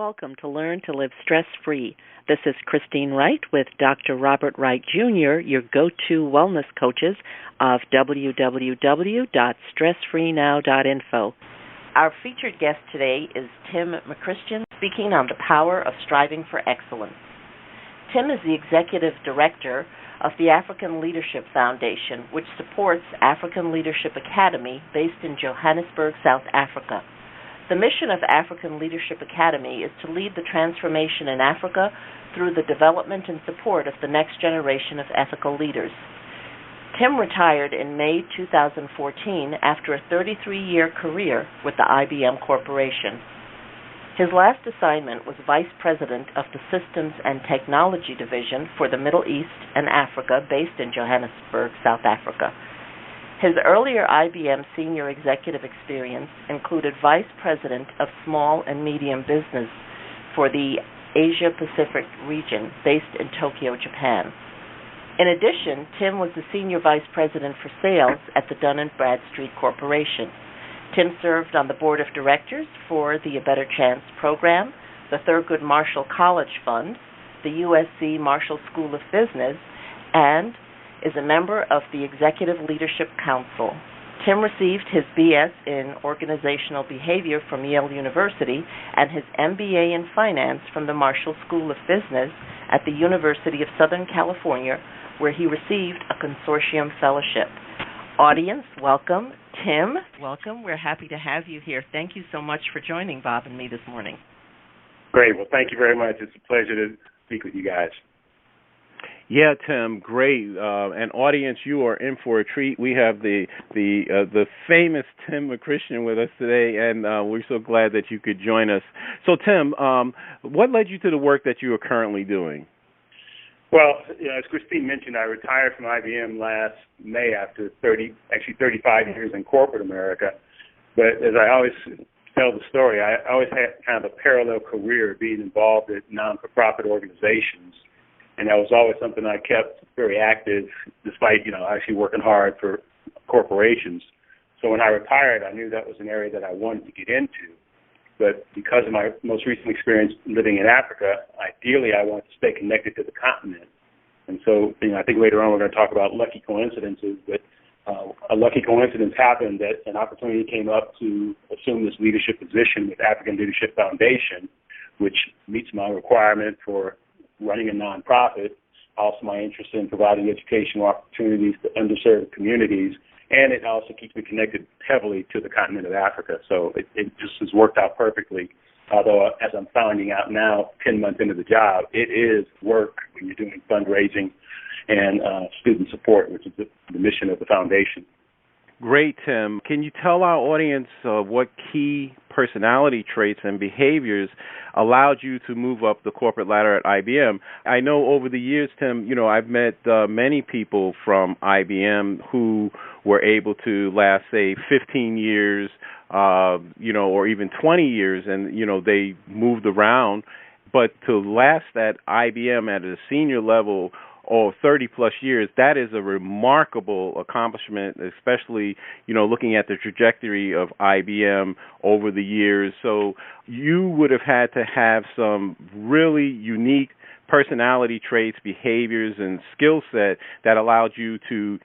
welcome to Learn to Live Stress-Free. This is Christine Wright with Dr. Robert Wright Jr., your go-to wellness coaches of www.stressfreenow.info. Our featured guest today is Tim McChristian, speaking on the power of striving for excellence. Tim is the Executive Director of the African Leadership Foundation, which supports African Leadership Academy based in Johannesburg, South Africa. The mission of African Leadership Academy is to lead the transformation in Africa through the development and support of the next generation of ethical leaders. Tim retired in May 2014 after a 33-year career with the IBM Corporation. His last assignment was Vice President of the Systems and Technology Division for the Middle East and Africa based in Johannesburg, South Africa. His earlier IBM senior executive experience included Vice President of Small and Medium Business for the Asia-Pacific region based in Tokyo, Japan. In addition, Tim was the Senior Vice President for Sales at the Dun & Bradstreet Corporation. Tim served on the Board of Directors for the A Better Chance program, the Thurgood Marshall College Fund, the USC Marshall School of Business, and is a member of the Executive Leadership Council. Tim received his BS in Organizational Behavior from Yale University and his MBA in Finance from the Marshall School of Business at the University of Southern California, where he received a consortium fellowship. Audience, welcome. Tim, welcome. We're happy to have you here. Thank you so much for joining Bob and me this morning. Great. Well, thank you very much. It's a pleasure to speak with you guys. Yeah, Tim, great. And audience, you are in for a treat. We have the famous Tim McChristian with us today, and we're so glad that you could join us. So, Tim, what led you to the work that you are currently doing? Well, as Christine mentioned, I retired from IBM last May after 35 years in corporate America. But as I always tell the story, I always had kind of a parallel career being involved in non-for-profit organizations. And that was always something I kept very active, despite, actually working hard for corporations. So when I retired, I knew that was an area that I wanted to get into. But because of my most recent experience living in Africa, ideally I wanted to stay connected to the continent. And so, I think later on we're going to talk about lucky coincidences, but a lucky coincidence happened that an opportunity came up to assume this leadership position with African Leadership Foundation, which meets my requirement for running a nonprofit, also my interest in providing educational opportunities to underserved communities, and it also keeps me connected heavily to the continent of Africa. So it just has worked out perfectly. Although, as I'm finding out now, 10 months into the job, it is work when you're doing fundraising and student support, which is the mission of the foundation. Great, Tim. Can you tell our audience what key personality traits and behaviors allowed you to move up the corporate ladder at IBM? I know over the years, Tim, I've met many people from IBM who were able to last, say, 15 years, or even 20 years, and, they moved around. But to last at IBM at a senior level or 30-plus years, that is a remarkable accomplishment, especially, looking at the trajectory of IBM over the years. So you would have had to have some really unique personality traits, behaviors, and skill set that allowed you to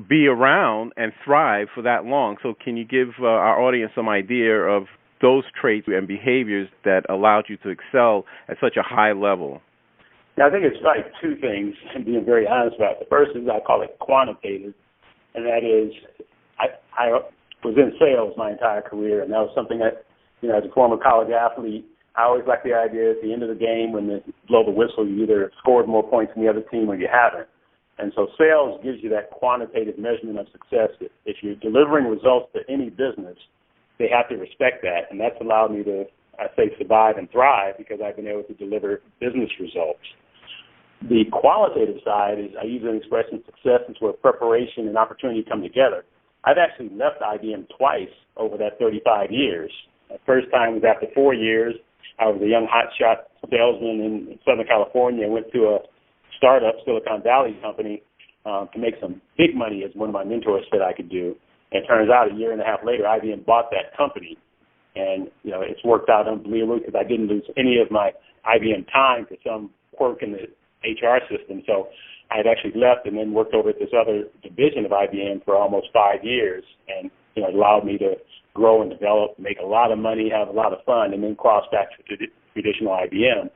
be around and thrive for that long. So can you give our audience some idea of those traits and behaviors that allowed you to excel at such a high level? Now, I think it's like two things, and being very honest about it. The first is I call it quantitative, and that is I was in sales my entire career, and that was something that, as a former college athlete, I always liked the idea at the end of the game when they blow the whistle, you either scored more points than the other team or you haven't. And so sales gives you that quantitative measurement of success. If you're delivering results to any business, they have to respect that, and that's allowed me to, I say, survive and thrive because I've been able to deliver business results. The qualitative side is I use an expression, success is where preparation and opportunity come together. I've actually left IBM twice over that 35 years. The first time was after 4 years. I was a young hotshot salesman in Southern California. I went to a startup, Silicon Valley company, to make some big money, as one of my mentors said I could do. And it turns out a year and a half later, IBM bought that company. And, it's worked out unbelievably because I didn't lose any of my IBM time for some quirk in the HR system. So I had actually left and then worked over at this other division of IBM for almost 5 years. And, it allowed me to grow and develop, make a lot of money, have a lot of fun, and then cross back to traditional IBM.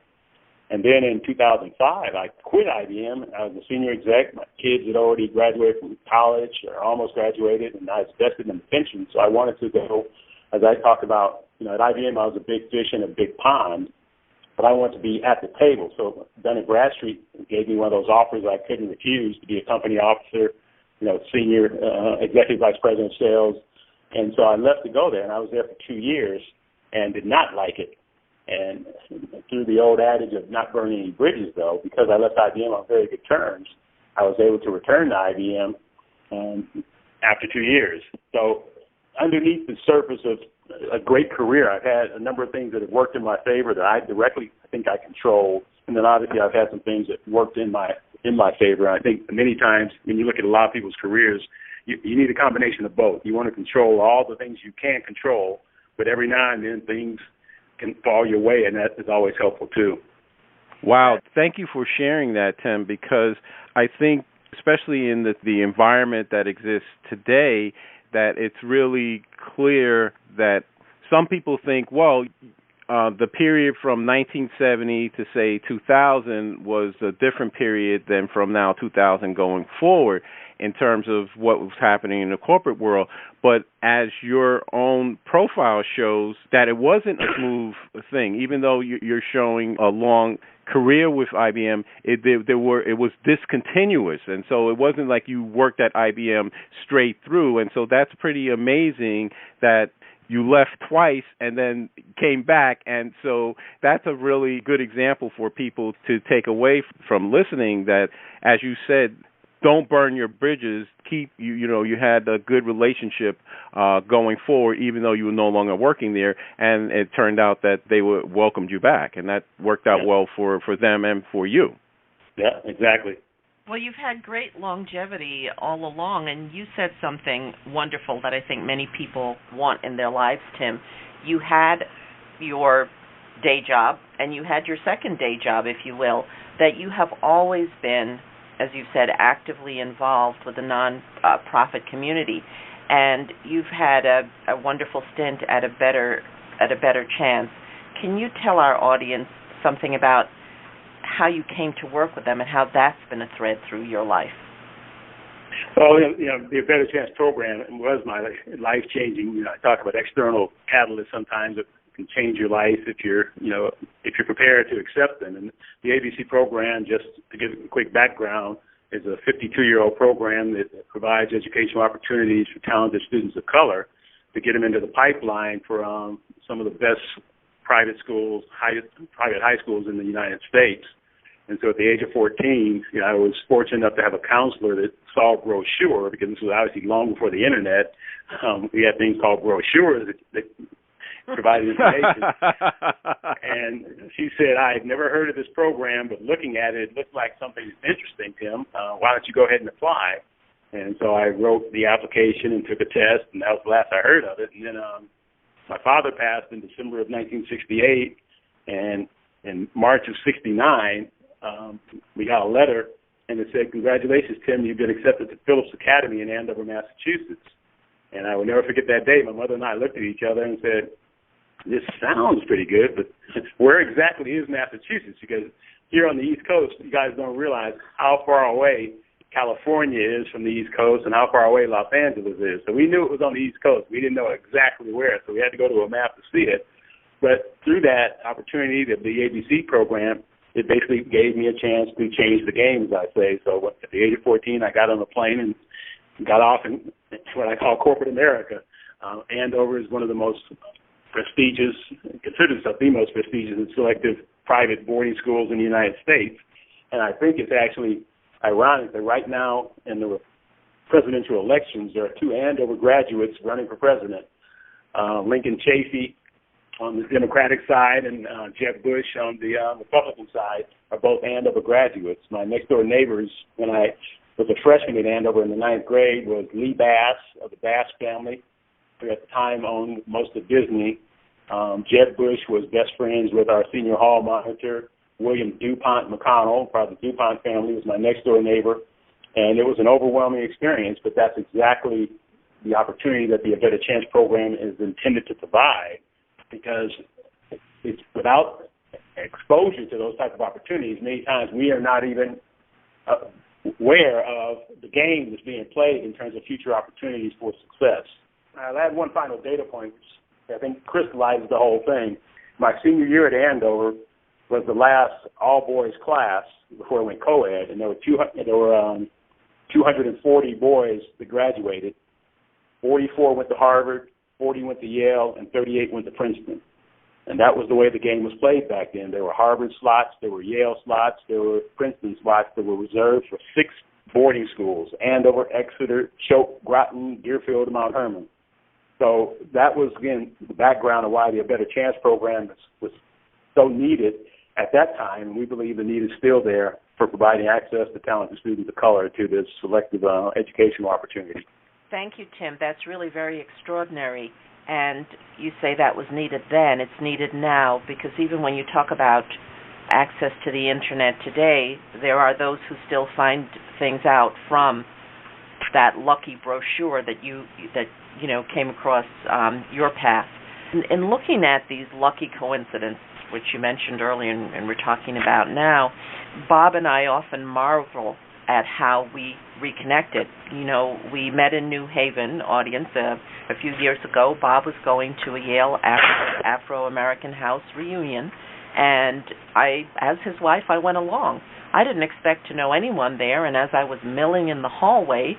And then in 2005, I quit IBM. I was a senior exec. My kids had already graduated from college or almost graduated, and I was vested in the pension. So I wanted to go, as I talked about, at IBM, I was a big fish in a big pond, but I wanted to be at the table. So Dun & Bradstreet gave me one of those offers I couldn't refuse to be a company officer, senior executive vice president of sales. And so I left to go there, and I was there for 2 years and did not like it. And through the old adage of not burning any bridges, though, because I left IBM on very good terms, I was able to return to IBM after 2 years. So underneath the surface of a great career, I've had a number of things that have worked in my favor that I think I control. And then obviously I've had some things that worked in my favor. And I think many times when you look at a lot of people's careers, you need a combination of both. You want to control all the things you can't control, but every now and then things can fall your way, and that is always helpful too. Wow. Thank you for sharing that, Tim, because I think, especially in the environment that exists today, that it's really clear that some people think, well, the period from 1970 to, say, 2000 was a different period than from now 2000 going forward in terms of what was happening in the corporate world. But as your own profile shows, that it wasn't a smooth thing. Even though you're showing a long career with IBM, it was discontinuous. And so it wasn't like you worked at IBM straight through. And so that's pretty amazing that you left twice and then came back. And so that's a really good example for people to take away from listening, that, as you said, don't burn your bridges. Keep, you had a good relationship going forward, even though you were no longer working there. And it turned out that they welcomed you back, and that worked out well for them and for you. Yeah, exactly. Well, you've had great longevity all along, and you said something wonderful that I think many people want in their lives, Tim. You had your day job, and you had your second day job, if you will, that you have always been, as you've said, actively involved with the non-profit community. And you've had a wonderful stint at a better chance. Can you tell our audience something about how you came to work with them and how that's been a thread through your life? Well, the Better Chance program was my life-changing. I talk about external catalysts sometimes that can change your life if you're prepared to accept them. And the ABC program, just to give a quick background, is a 52-year-old program that provides educational opportunities for talented students of color to get them into the pipeline for some of the best private schools, private high schools in the United States. And so at the age of 14, I was fortunate enough to have a counselor that saw brochure, because this was obviously long before the Internet. We had things called brochures that provided information. And she said, I had never heard of this program, but looking at it, it looked like something interesting, Tim. Why don't you go ahead and apply? And so I wrote the application and took a test, and that was the last I heard of it. And then my father passed in December of 1968, and in March of 69, we got a letter, and it said, congratulations, Tim, you've been accepted to Phillips Academy in Andover, Massachusetts. And I will never forget that day. My mother and I looked at each other and said, this sounds pretty good, but where exactly is Massachusetts? Because here on the East Coast, you guys don't realize how far away California is from the East Coast and how far away Los Angeles is. So we knew it was on the East Coast. We didn't know exactly where, so we had to go to a map to see it. But through that opportunity of the ABC program, it basically gave me a chance to change the game, as I say. So at the age of 14, I got on a plane and got off in what I call corporate America. Andover is one of the most prestigious, considered itself the most prestigious and selective private boarding schools in the United States. And I think it's actually ironic that right now in the presidential elections, there are two Andover graduates running for president. Lincoln Chafee on the Democratic side and Jeb Bush on the Republican side are both Andover graduates. My next-door neighbors, when I was a freshman at Andover in the 9th grade, was Lee Bass of the Bass family, who at the time owned most of Disney, Jeb Bush was best friends with our senior hall monitor. William DuPont McConnell, part of the DuPont family, was my next-door neighbor. And it was an overwhelming experience, but that's exactly the opportunity that the A Better Chance program is intended to provide, because it's without exposure to those type of opportunities, many times we are not even aware of the game that's being played in terms of future opportunities for success. I'll add one final data point, which I think crystallizes the whole thing. My senior year at Andover was the last all-boys class before it went co-ed, and there were 240 boys that graduated. 44 went to Harvard, 40 went to Yale, and 38 went to Princeton. And that was the way the game was played back then. There were Harvard slots, there were Yale slots, there were Princeton slots that were reserved for 6 boarding schools: Andover, Exeter, Choate, Groton, Deerfield, and Mount Hermon. So that was, again, the background of why the A Better Chance program was so needed at that time, and we believe the need is still there for providing access to talented students of color to this selective educational opportunity. Thank you, Tim. That's really very extraordinary. And you say that was needed then. It's needed now, because even when you talk about access to the Internet today, there are those who still find things out from that lucky brochure that you came across your path. In looking at these lucky coincidences, which you mentioned earlier and we're talking about now, Bob and I often marvel at how we reconnected. We met in New Haven, audience, a few years ago. Bob was going to a Yale Afro-American House reunion, and as his wife, I went along. I didn't expect to know anyone there, and as I was milling in the hallway,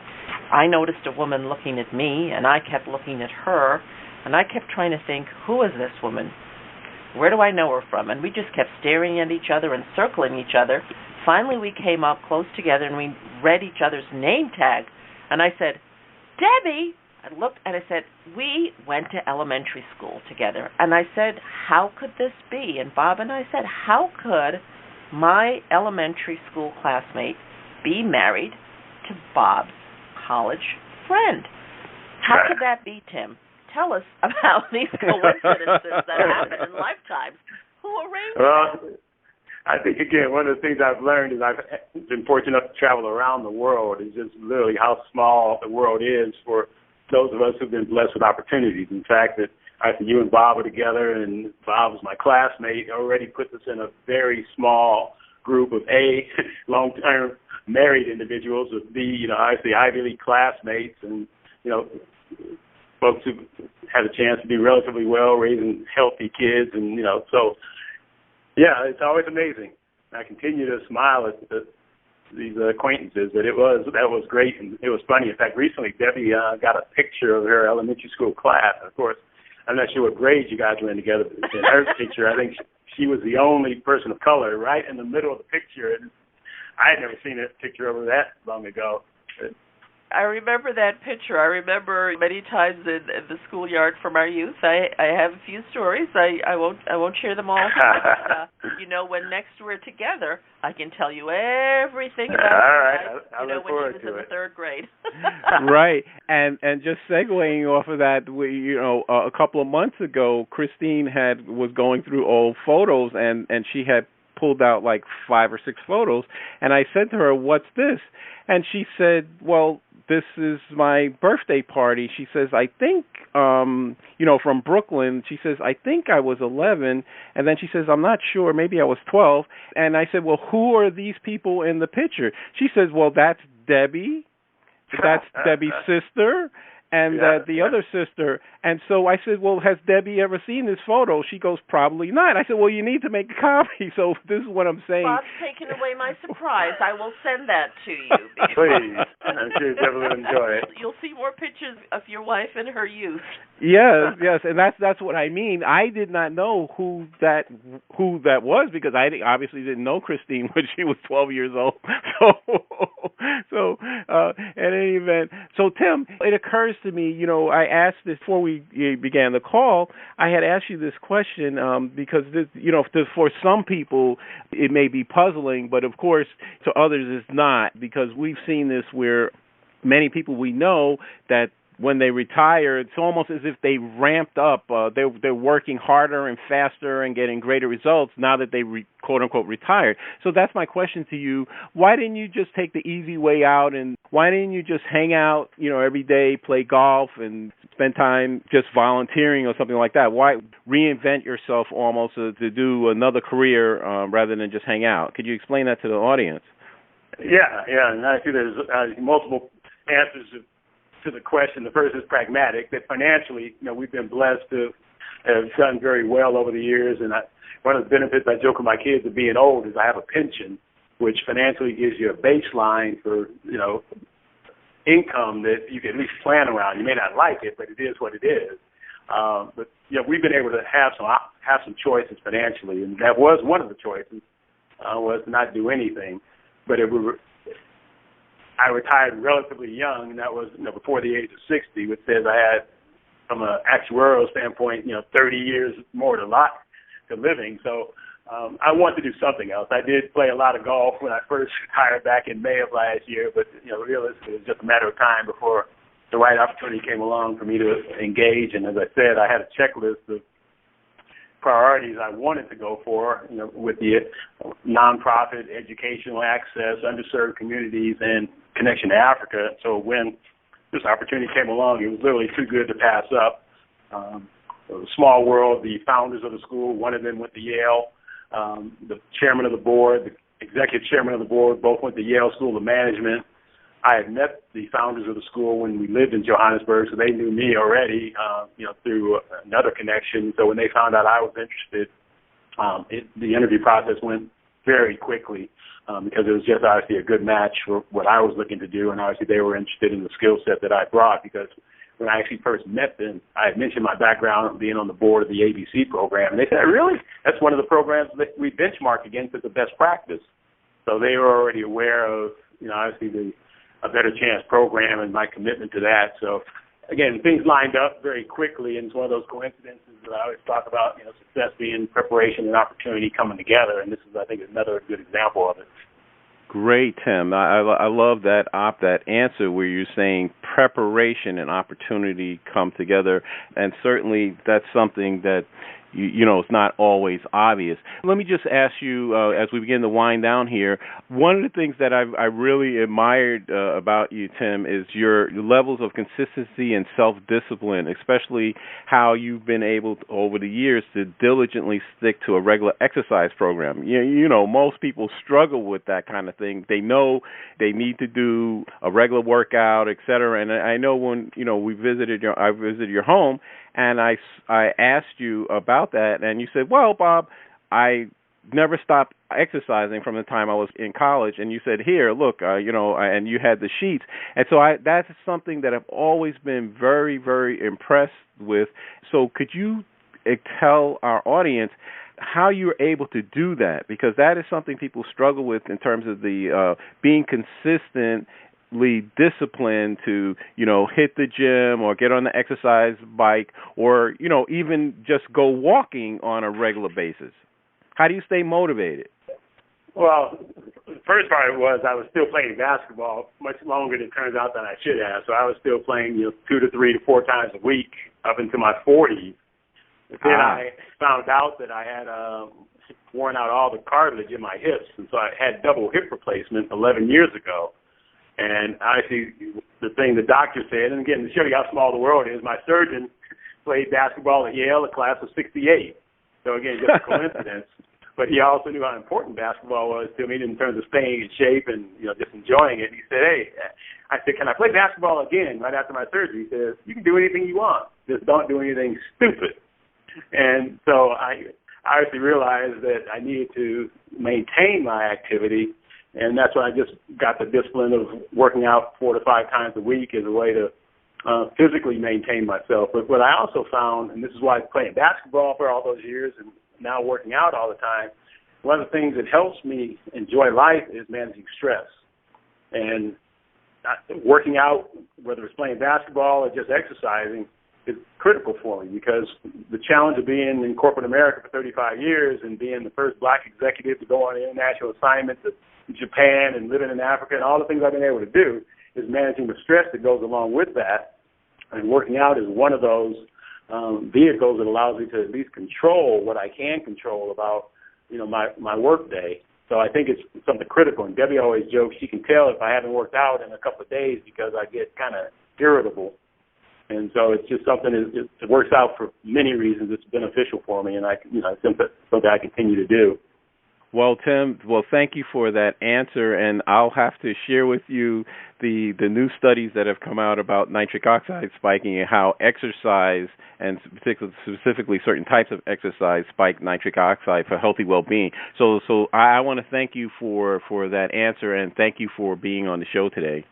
I noticed a woman looking at me, and I kept looking at her, and I kept trying to think, who is this woman? Where do I know her from? And we just kept staring at each other and circling each other. Finally, we came up close together, and we read each other's name tag. And I said, Debbie! I looked, and I said, we went to elementary school together. And I said, how could this be? And Bob and I said, how could my elementary school classmate be married to Bob's college friend? How could that be, Tim? Tell us about these coincidences that happen in lifetimes. Who arranged them? I think, again, one of the things I've learned is I've been fortunate enough to travel around the world, is just literally how small the world is for those of us who've been blessed with opportunities. In fact, that you and Bob were together, and Bob was my classmate, already puts us in a very small group of A, long-term married individuals, of B, obviously Ivy League classmates, and, folks who had a chance to do relatively well, raising healthy kids, and, so, yeah, it's always amazing. I continue to smile at these acquaintances, but that was great, and it was funny. In fact, recently Debbie got a picture of her elementary school class. Of course, I'm not sure what grade you guys were in together, but in her picture, I think she was the only person of color right in the middle of the picture, and I had never seen a picture of her that long ago. I remember that picture. I remember many times in the schoolyard from our youth. I have a few stories. I won't share them all. But, when next we're together, I can tell you everything about all right. when she was in the third grade. Right, and just segueing off of that, a couple of months ago, Christine was going through old photos, and she had pulled out like 5 or 6 photos, and I said to her, "What's this?" And she said, "Well, this is my birthday party." She says, "I think, from Brooklyn." She says, "I think I was 11." And then she says, "I'm not sure. Maybe I was 12." And I said, "Well, who are these people in the picture?" She says, "Well, that's Debbie. That's Debbie's sister. And the other sister." And so I said, "Well, has Debbie ever seen this photo?" She goes, "Probably not." I said, "Well, you need to make a copy." So this is what I'm saying. Bob's taking away my surprise. I will send that to you. Please. I'm sure Debbie will enjoy it. You'll see more pictures of your wife in her youth. Yes, and that's what I mean. I did not know who that was, because I obviously didn't know Christine when she was 12 years old. So in any event, so Tim, it occurs to me, I asked this before we began the call. I had asked you this question because this, for some people it may be puzzling, but of course to others it's not, because we've seen this where many people we know that when they retire, it's almost as if they ramped up. They're working harder and faster and getting greater results now that they quote unquote retired. So that's my question to you. Why didn't you just take the easy way out, and why didn't you just hang out, every day, play golf and spend time just volunteering or something like that? Why reinvent yourself almost to do another career rather than just hang out? Could you explain that to the audience? Yeah, and I see there's multiple answers to the question. The first is pragmatic, that financially, we've been blessed to have done very well over the years, and one of the benefits I joke with my kids of being old is I have a pension, which financially gives you a baseline for, income that you can at least plan around. You may not like it, but it is what it is. But we've been able to have some choices financially, and that was one of the choices, was to not do anything. But I retired relatively young, and that was before the age of 60, which says I had, from an actuarial standpoint, 30 years more to living. So I wanted to do something else. I did play a lot of golf when I first retired back in May of last year, but realistically, it was just a matter of time before the right opportunity came along for me to engage. And as I said, I had a checklist of priorities I wanted to go for, with the nonprofit, educational access, underserved communities, and connection to Africa. So when this opportunity came along, it was literally too good to pass up. It was a small world. The founders of the school, one of them went to Yale. The chairman of the board, the executive chairman of the board, both went to Yale School of Management. I had met the founders of the school when we lived in Johannesburg, so they knew me already, through another connection. So when they found out I was interested, the interview process went very quickly because it was just obviously a good match for what I was looking to do, and obviously they were interested in the skill set that I brought, because when I actually first met them, I had mentioned my background of being on the board of the ABC program, and they said, really? That's one of the programs that we benchmark against as the best practice. So they were already aware of, obviously a Better Chance program and my commitment to that. So, again, things lined up very quickly, and it's one of those coincidences that I always talk about, success being preparation and opportunity coming together, and this is, I think, another good example of it. Great, Tim. I love that answer where you're saying preparation and opportunity come together, and certainly that's something that it's not always obvious. Let me just ask you, as we begin to wind down here, one of the things that I really admired about you, Tim, is your levels of consistency and self-discipline, especially how you've been able to, over the years, to diligently stick to a regular exercise program. Most people struggle with that kind of thing. They know they need to do a regular workout, et cetera. And I know when I visited your home, and I asked you about that, and you said, well, Bob, I never stopped exercising from the time I was in college. And you said, here, look, and you had the sheets. And so that's something that I've always been very, very impressed with. So could you tell our audience how you were able to do that? Because that is something people struggle with in terms of the being consistent, disciplined to, hit the gym or get on the exercise bike or, even just go walking on a regular basis. How do you stay motivated? Well, the first part was I was still playing basketball much longer than it turns out than I should have. So I was still playing, 2 to 3 to 4 times a week up into my 40s. But then I found out that I had worn out all the cartilage in my hips, and so I had double hip replacement 11 years ago. And obviously, the thing the doctor said, and again, to show you how small the world is, my surgeon played basketball at Yale, a class of 68. So again, just a coincidence. But he also knew how important basketball was to me in terms of staying in shape and just enjoying it. And he said, hey, I said, can I play basketball again right after my surgery? He says, you can do anything you want, just don't do anything stupid. And so I obviously realized that I needed to maintain my activity. And that's why I just got the discipline of working out 4 to 5 times a week as a way to physically maintain myself. But what I also found, and this is why I was playing basketball for all those years and now working out all the time, one of the things that helps me enjoy life is managing stress. And working out, whether it's playing basketball or just exercising, is critical for me because the challenge of being in corporate America for 35 years and being the first black executive to go on an international assignment to Japan and living in Africa and all the things I've been able to do is managing the stress that goes along with that. And working out is one of those vehicles that allows me to at least control what I can control about, my work day. So I think it's something critical. And Debbie always jokes she can tell if I haven't worked out in a couple of days because I get kind of irritable. And so it's just something it works out for many reasons. It's beneficial for me, and it's something I continue to do. Well, Tim, thank you for that answer, and I'll have to share with you the new studies that have come out about nitric oxide spiking and how exercise, and specifically certain types of exercise, spike nitric oxide for healthy well-being. So I want to thank you for that answer, and thank you for being on the show today.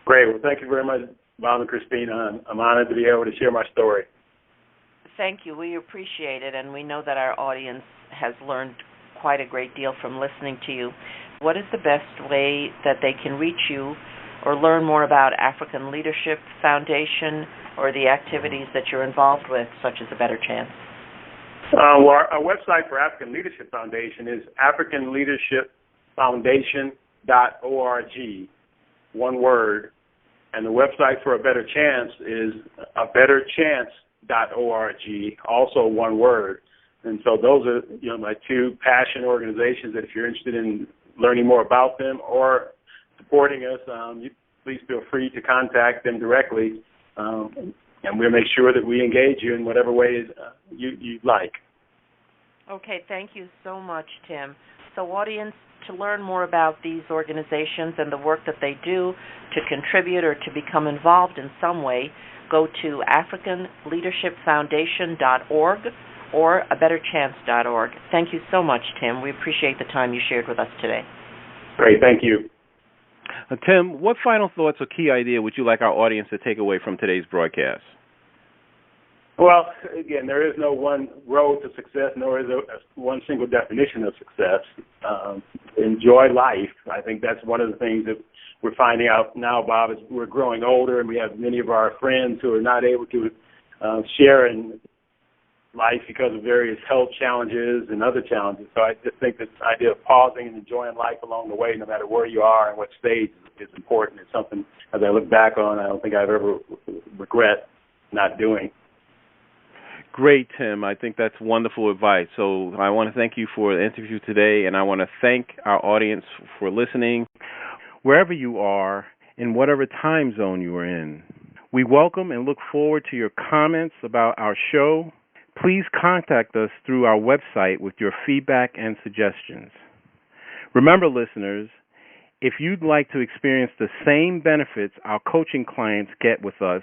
Great. Well, thank you very much, Bob and Christina. I'm honored to be able to share my story. Thank you. We appreciate it, and we know that our audience has learned quite a great deal from listening to you. What is the best way that they can reach you or learn more about African Leadership Foundation or the activities that you're involved with, such as A Better Chance? Our website for African Leadership Foundation is AfricanLeadershipFoundation.org, one word. And the website for A Better Chance is abetterchance.org, also one word. And so those are, my two passion organizations that if you're interested in learning more about them or supporting us, please feel free to contact them directly, and we'll make sure that we engage you in whatever ways you'd like. Okay, thank you so much, Tim. So audience, to learn more about these organizations and the work that they do, to contribute or to become involved in some way, go to AfricanLeadershipFoundation.org or abetterchance.org. Thank you so much, Tim. We appreciate the time you shared with us today. Great, thank you. Tim, what final thoughts or key idea would you like our audience to take away from today's broadcast? Well, again, there is no one road to success, nor is there one single definition of success. Enjoy life. I think that's one of the things that we're finding out now, Bob, is we're growing older, and we have many of our friends who are not able to share in life because of various health challenges and other challenges. So I just think this idea of pausing and enjoying life along the way, no matter where you are and what stage, is important. It's something, as I look back on, I don't think I've ever regret not doing. Great, Tim. I think that's wonderful advice. So I want to thank you for the interview today, and I want to thank our audience for listening. Wherever you are, in whatever time zone you are in, we welcome and look forward to your comments about our show. Please contact us through our website with your feedback and suggestions. Remember, listeners, if you'd like to experience the same benefits our coaching clients get with us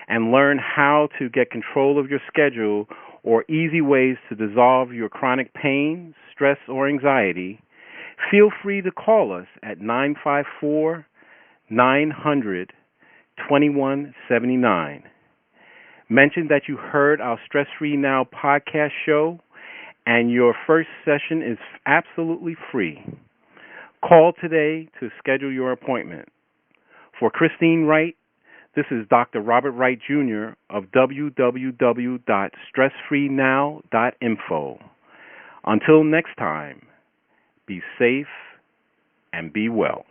and learn how to get control of your schedule or easy ways to dissolve your chronic pain, stress, or anxiety, feel free to call us at 954-900-2179. Mention that you heard our Stress Free Now podcast show, and your first session is absolutely free. Call today to schedule your appointment. For Christine Wright, this is Dr. Robert Wright, Jr. of www.stressfreenow.info. Until next time, be safe and be well.